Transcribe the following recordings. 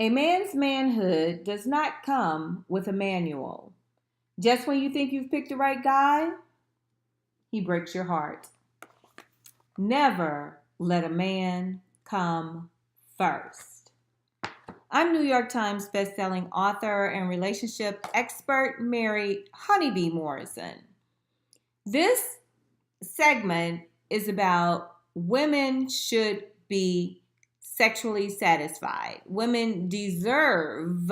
A man's manhood does not come with a manual. Just when you think you've picked the right guy, he breaks your heart. Never let a man come first. I'm New York Times bestselling author and relationship expert Mary HoneyB Morrison. This segment is about women should be sexually satisfied. Women deserve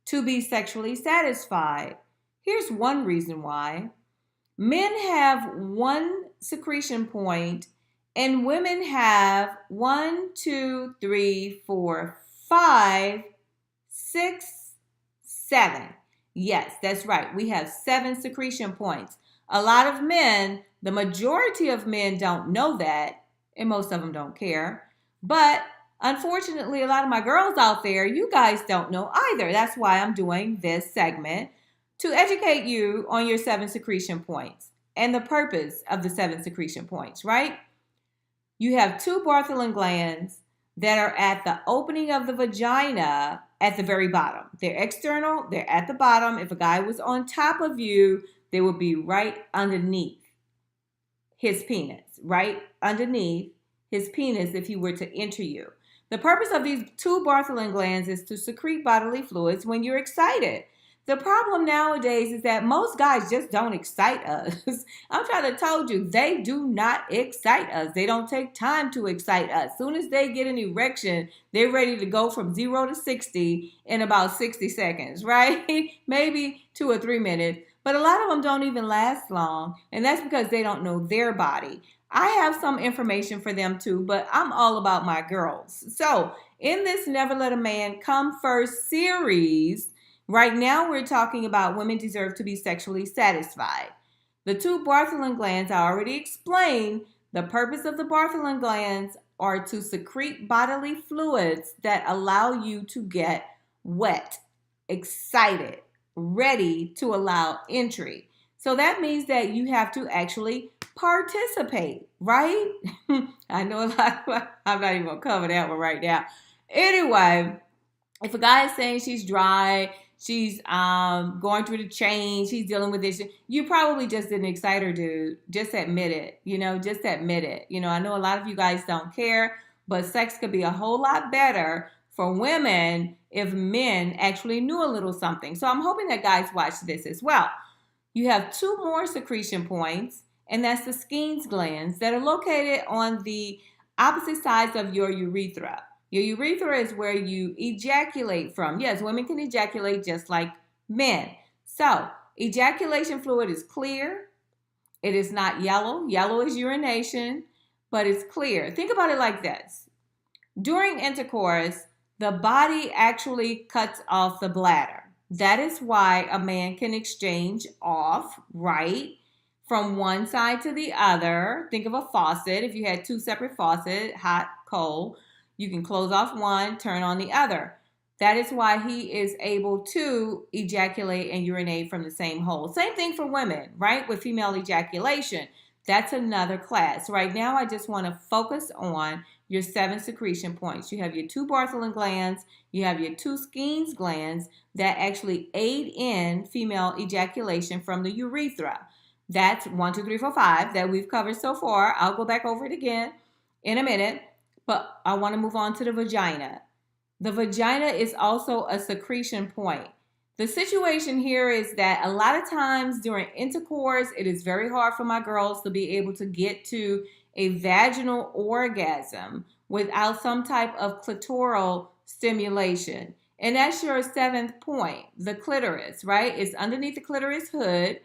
to be sexually satisfied. Here's one reason why. Men have one secretion point and women have 1, 2, 3, 4, 5, 6, 7. Yes, that's right. We have 7 secretion points. A lot of men, the majority of men don't know that, and most of them don't care. But unfortunately, a lot of my girls out there, you guys don't know either. That's why I'm doing this segment to educate you on your 7 secretion points and the purpose of the 7 secretion points, right? You have 2 Bartholin glands that are at the opening of the vagina at the very bottom. They're external, they're at the bottom. If a guy was on top of you, they would be right underneath his penis, right underneath his penis if he were to enter you. The purpose of these 2 Bartholin glands is to secrete bodily fluids when you're excited. The problem nowadays is that most guys just don't excite us. I'm trying to tell you, they do not excite us. They don't take time to excite us. As soon as they get an erection, they're ready to go from 0 to 60 in about 60 seconds, right? Maybe 2 or 3 minutes. But a lot of them don't even last long, and that's because they don't know their body. I have some information for them too, but I'm all about my girls. So in this Never Let a Man Come First series, right now we're talking about women deserve to be sexually satisfied. The 2 Bartholin glands, I already explained. The purpose of the Bartholin glands are to secrete bodily fluids that allow you to get wet, excited, ready to allow entry. So that means that you have to actually participate, right? I know a lot. I'm not even going to cover that one right now. Anyway, if a guy is saying she's dry, she's going through the change, she's dealing with this, you probably just didn't excite her, dude. Just admit it. Just admit it. I know a lot of you guys don't care, but sex could be a whole lot better for women if men actually knew a little something. So I'm hoping that guys watch this as well. You have 2 more secretion points, and that's the Skene's glands that are located on the opposite sides of your urethra. Your urethra is where you ejaculate from. Yes, women can ejaculate just like men. So ejaculation fluid is clear. It is not yellow. Yellow is urination, but it's clear. Think about it like this. During intercourse, the body actually cuts off the bladder. That is why a man can exchange off, right, from one side to the other. Think of a faucet. If you had 2 separate faucets, hot, cold, you can close off one, turn on the other. That is why he is able to ejaculate and urinate from the same hole. Same thing for women, right, with female ejaculation. That's another class. Right now, I just want to focus on your 7 secretion points. You have your 2 Bartholin glands. You have your 2 Skene's glands that actually aid in female ejaculation from the urethra. That's 1, 2, 3, 4, 5 that we've covered so far. I'll go back over it again in a minute, but I want to move on to the vagina. The vagina is also a secretion point. The situation here is that a lot of times during intercourse, it is very hard for my girls to be able to get to a vaginal orgasm without some type of clitoral stimulation. And that's your 7th point, the clitoris, right? It's underneath the clitoris hood,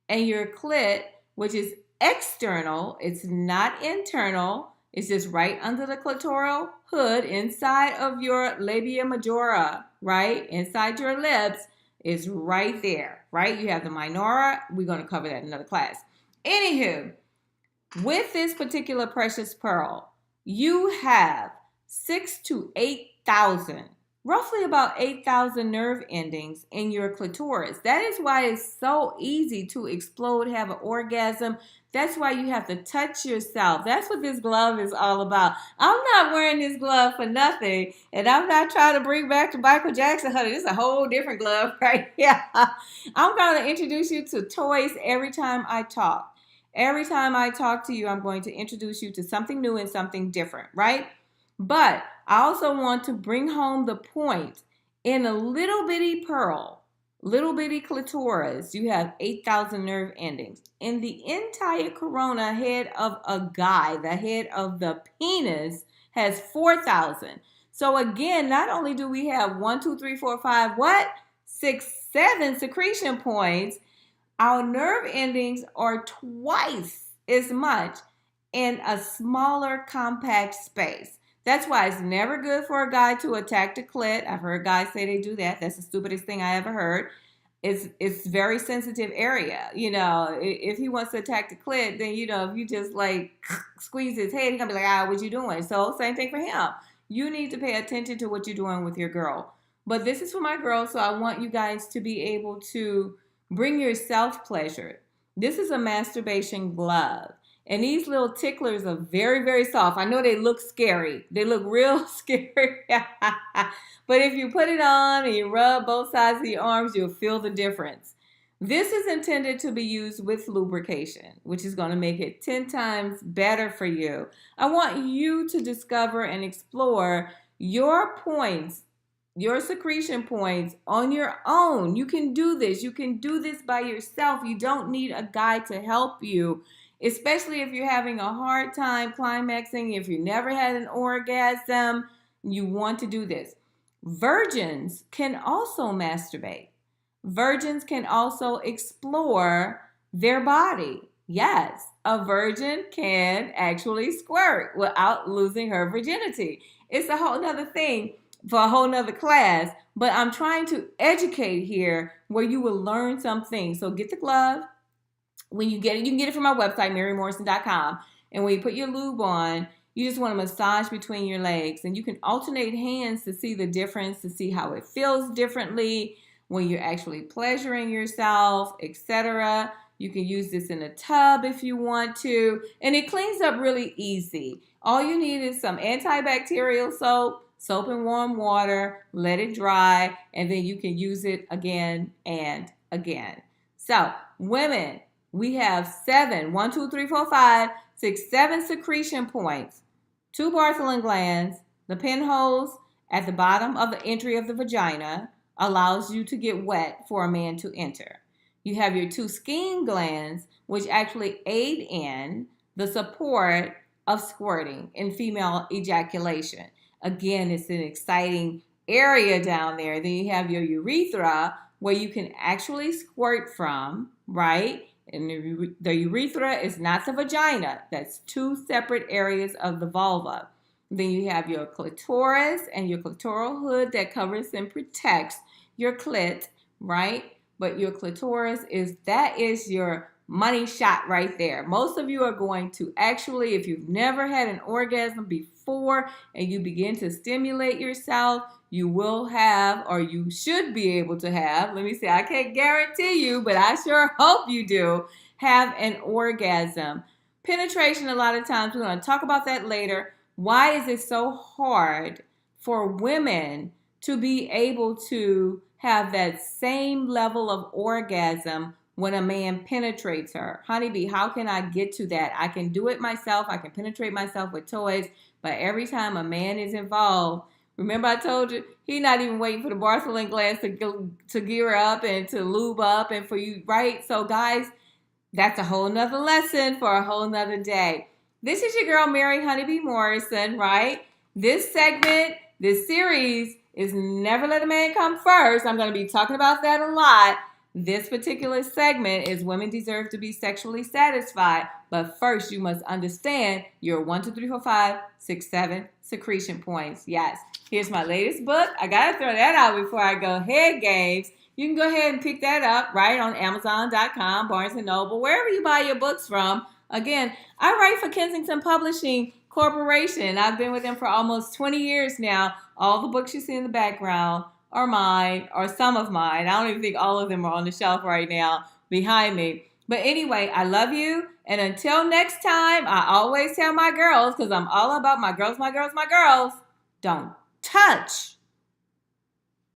and your clit, which is external, it's not internal, it's just right under the clitoral hood inside of your labia majora, right? Inside your lips is right there, right? You have the minora. We're going to cover that in another class. Anywho, with this particular precious pearl, you have 6,000 to 8,000, roughly about 8,000 nerve endings in your clitoris. That is why it's so easy to explode, have an orgasm. That's why you have to touch yourself. That's what this glove is all about. I'm not wearing this glove for nothing. And I'm not trying to bring back to Michael Jackson, honey. This is a whole different glove right here. I'm going to introduce you to toys every time I talk. Every time I talk to you, I'm going to introduce you to something new and something different, right? But I also want to bring home the point. In a little bitty pearl, little bitty clitoris, you have 8,000 nerve endings. In the entire corona head of a guy, the head of the penis has 4,000. So again, not only do we have 1, 2, 3, 4, 5, what? 6, 7 secretion points, our nerve endings are twice as much in a smaller, compact space. That's why it's never good for a guy to attack the clit. I've heard guys say they do that. That's the stupidest thing I ever heard. It's very sensitive area. You know, if he wants to attack the clit, then, you know, if you just like squeeze his head, he's going to be like, what you doing? So same thing for him. You need to pay attention to what you're doing with your girl. But this is for my girls, so I want you guys to be able to bring yourself pleasure. This is a masturbation glove. And these little ticklers are very, very soft. I know they look scary. They look real scary. But if you put it on and you rub both sides of your arms, you'll feel the difference. This is intended to be used with lubrication, which is going to make it 10 times better for you. I want you to discover and explore your points, your secretion points on your own. You can do this. You can do this by yourself. You don't need a guy to help you, especially if you're having a hard time climaxing, if you never had an orgasm, you want to do this. Virgins can also masturbate. Virgins can also explore their body. Yes, a virgin can actually squirt without losing her virginity. It's a whole nother thing for a whole nother class, but I'm trying to educate here where you will learn something. So get the glove. When you get it, you can get it from our website, marymorrison.com. And when you put your lube on, you just want to massage between your legs. And you can alternate hands to see the difference, to see how it feels differently when you're actually pleasuring yourself, etc. You can use this in a tub if you want to. And it cleans up really easy. All you need is some antibacterial soap and warm water, let it dry, and then you can use it again and again. So, women, we have 7, 1, 2, 3, 4, 5, 6, 7 secretion points, 2 Bartholin glands, the pinholes at the bottom of the entry of the vagina allows you to get wet for a man to enter. You have your 2 skin glands, which actually aid in the support of squirting and female ejaculation. Again, it's an exciting area down there. Then you have your urethra, where you can actually squirt from, right? And the urethra is not the vagina. That's 2 separate areas of the vulva. Then you have your clitoris and your clitoral hood that covers and protects your clit, right? But your clitoris is your money shot right there. Most of you are going to actually, if you've never had an orgasm before and you begin to stimulate yourself, you will have, or you should be able to have, let me see, I can't guarantee you, but I sure hope you do, have an orgasm. Penetration, a lot of times, we're going to talk about that later. Why is it so hard for women to be able to have that same level of orgasm when a man penetrates her? HoneyB, how can I get to that? I can do it myself. I can penetrate myself with toys, but every time a man is involved, remember I told you, he's not even waiting for the Bartholin glands to gear up and to lube up and for you, right? So guys, that's a whole nother lesson for a whole nother day. This is your girl, Mary HoneyB Morrison, right? This segment, this series is Never Let a Man Come First. I'm going to be talking about that a lot. This particular segment is Women Deserve to be Sexually Satisfied. But first, you must understand your 1, 2, 3, 4, 5, 6, 7 secretion points. Yes. Here's my latest book. I got to throw that out before I go. Head Games. You can go ahead and pick that up right on Amazon.com, Barnes & Noble, wherever you buy your books from. Again, I write for Kensington Publishing Corporation. I've been with them for almost 20 years now. All the books you see in the background are mine, or some of mine. I don't even think all of them are on the shelf right now behind me. But anyway, I love you. And until next time, I always tell my girls, because I'm all about my girls, don't touch